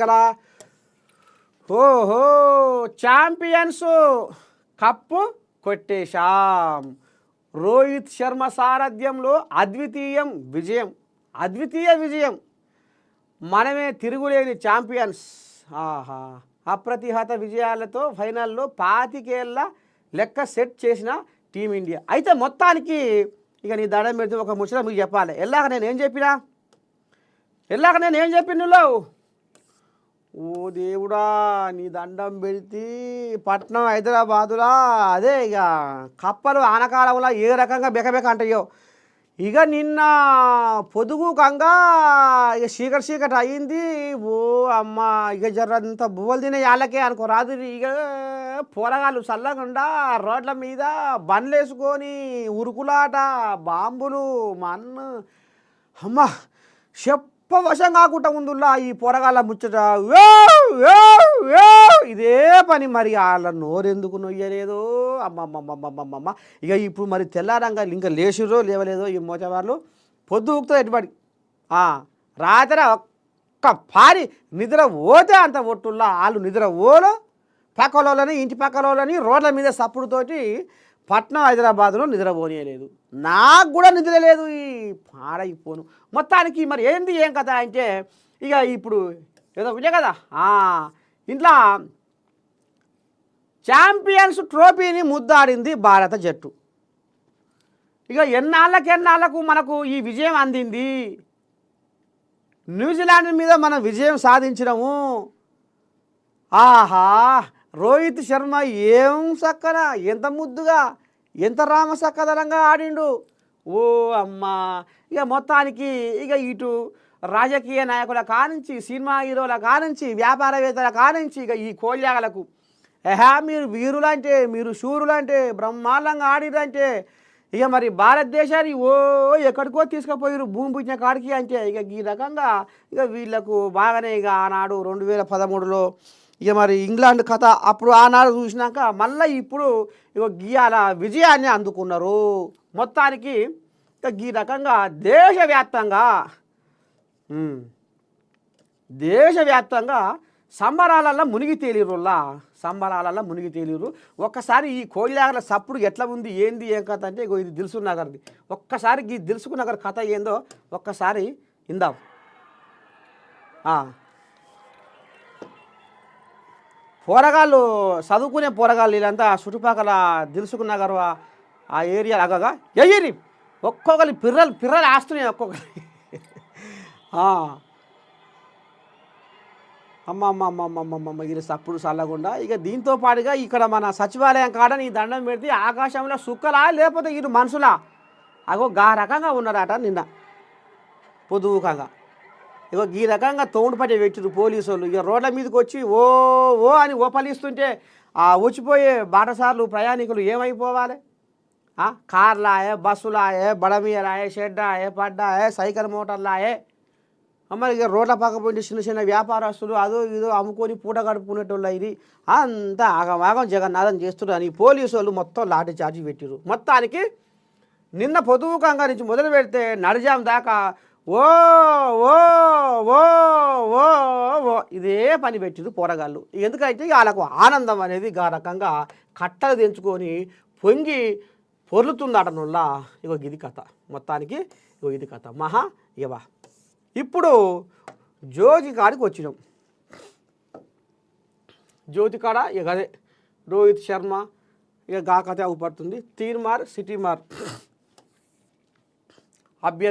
కదా. ఓహో, champions cup కొట్టేశాం. Rohit Sharma సారథ్యంలో అద్వితీయ విజయం. మనమే తిరుగులేని ఛాంపియన్స్. ఆహా, అప్రతిహత విజయాలతో ఫైనల్లో 25 ఏళ్ల లెక్క సెట్ చేసిన టీమిండియా. అయితే మొత్తానికి ఇక నీ దండం పెడితే ఒక ముచ్చట మీకు చెప్పాలి. ఎల్లాక నేను ఏం చెప్పిన ఓ దేవుడా, నీ దండం పెడితే పట్నం హైదరాబాదులా అదే ఇక కప్పలు ఆనకాలంలో ఏ రకంగా బెకబెక అంటాయో. ఇక నిన్న పొదుగు కంగా ఇక చీకటి అయ్యింది. ఓ అమ్మ, ఇక జర్రంత బువ్వలు తినే వాళ్ళకే అనుకోరాదు. ఇక పొలగాళ్ళు చల్లకుండా రోడ్ల మీద బండ్లు వేసుకొని ఉరుకులాట, బాంబులు, మన్ను, అమ్మ చెప్పవశం కాకుండా ఉందిలా ఈ పొరగాళ్ళ ముచ్చట. ఇదే పని మరి వాళ్ళ నోరెందుకు నొయ్యలేదో అమ్మమ్మమ్మమ్మమ్మమ్మ. ఇక ఇప్పుడు మరి తెల్లారంగా ఇంకా లేచిరో లేవలేదో ఈ మోచవాళ్ళు. పొద్దు ఊపుతుంది ఎటుబడి రాత్రి ఒక్క పారి నిద్ర పోతే అంత ఒట్టుల్లా వాళ్ళు నిద్ర ఓలో పక్కలోని ఇంటి పక్కలోని రోడ్ల మీద సప్పుడుతోటి పట్నం హైదరాబాద్లో నిద్రపోనీయలేదు. నాకు కూడా నిద్ర లేదు. ఈ పాడైపోను మొత్తానికి. మరి ఏం కథ అంటే ఇక ఇప్పుడు ఏదో విజయ కదా ఇంట్లో ఛాంపియన్స్ ట్రోఫీని ముద్దాడింది భారత జట్టు. ఇక ఎన్నాళ్ళకు మనకు ఈ విజయం అందింది. న్యూజిలాండ్ మీద మనం విజయం సాధించినము. ఆహా, రోహిత్ శర్మ ఏం చక్కన, ఎంత ముద్దుగా, ఎంత రామసక్కదనంగా ఆడిండు. ఓ అమ్మా. ఇక మొత్తానికి ఇక ఇటు రాజకీయ నాయకుల కానుంచి, సినిమా హీరోల కానుంచి, వ్యాపారవేత్తల కానుంచి ఇక ఈ కోళ్యాగలకు మీరు వీరులంటే, మీరు శూరులంటే, బ్రహ్మాండంగా ఆడిరంటే ఇక మరి భారతదేశాన్ని ఎక్కడికో తీసుకుపోయారు భూమి పుట్టిన కాడికి అంటే ఇక ఈ రకంగా ఇక వీళ్ళకు బాగానే ఇక ఆనాడు 2013లో ఇక మరి ఇంగ్లాండ్ కథ అప్పుడు ఆనాడు చూసినాక మళ్ళీ ఇప్పుడు ఇక గీయాల విజయాన్ని అందుకున్నారు. మొత్తానికి ఇక ఈ రకంగా దేశవ్యాప్తంగా సంబరాలల్లో మునిగి తేలిరు. ఒక్కసారి ఈ కోయిలాగల సప్పుడు ఎట్లా ఉంది, ఏంది ఏం కథ అంటే ఇది దిల్సుఖ్ నగర్ది. ఒక్కసారి ఈ దిల్సుఖ్ నగర్ కథ ఏందో ఒక్కసారి ఇందాం. పోరగాళ్ళు చదువుకునే పోరగాళ్ళు వీళ్ళంతా చుట్టుపక్కల దిల్సుఖ్ నగర్ ఆ ఏరియా అగగా ఎయ్యరి ఒక్కొక్కరి పిర్రలు ఆస్తున్నాయి ఒక్కొక్కరి. అమ్మమ్మమ్మమ్మమ్మమ్మ ఇది సప్పుడు చల్లకుండా. ఇక దీంతో పాటుగా ఇక్కడ మన సచివాలయం కాడ నీ దండం పెడితే ఆకాశంలో సుక్కలా లేకపోతే ఇటు మనుషులా గా రకంగా ఉన్నారట నిన్న పొదువుకంగా. ఇగో ఈ రకంగా తోడుపట్టి పెట్టిరు పోలీసు వాళ్ళు. ఇక రోడ్ల మీదకి వచ్చి ఓ అని ఓపలిస్తుంటే వచ్చిపోయే బాటసార్లు ప్రయాణికులు ఏమైపోవాలి? కార్లాయే, బస్సులాయే, బడమీయలాయే, షెడ్డాయే, పడ్డాయే, సైకిల్ మోటార్లాయే. మరి ఇక రోడ్ల పక్క పోయి చిన్న వ్యాపారస్తులు అదో ఇదో అమ్ముకొని పూట గడుపుకునేటోళ్ళు ఇది అంతా ఆగమాగం జగన్నాథం చేస్తున్నారు అని పోలీసు వాళ్ళు మొత్తం లాఠీ చార్జీ పెట్టిరు. మొత్తానికి నిన్న పొదువుకంగా నుంచి మొదలు పెడితే నడిజాం దాకా ఓ ఓ ఓ ఓ ఓ ఇదే పని పెట్టిరు పోరగాళ్ళు. ఎందుకంటే వాళ్ళకు ఆనందం అనేది ఆ రకంగా కట్టలు తెంచుకొని పొంగి పొర్లుతుందటనుల్లా. ఇగో ఇది కథ. మొత్తానికి ఇగో ఇది కథ ఇవా. ఇప్పుడు జ్యోతి కాడికి వచ్చినాం. జ్యోతి కాడ ఇక అదే రోహిత్ శర్మ ఇక గా కథ అవుపడుతుంది. తీర్మార్ సిటీమార్ అభ్యర్థి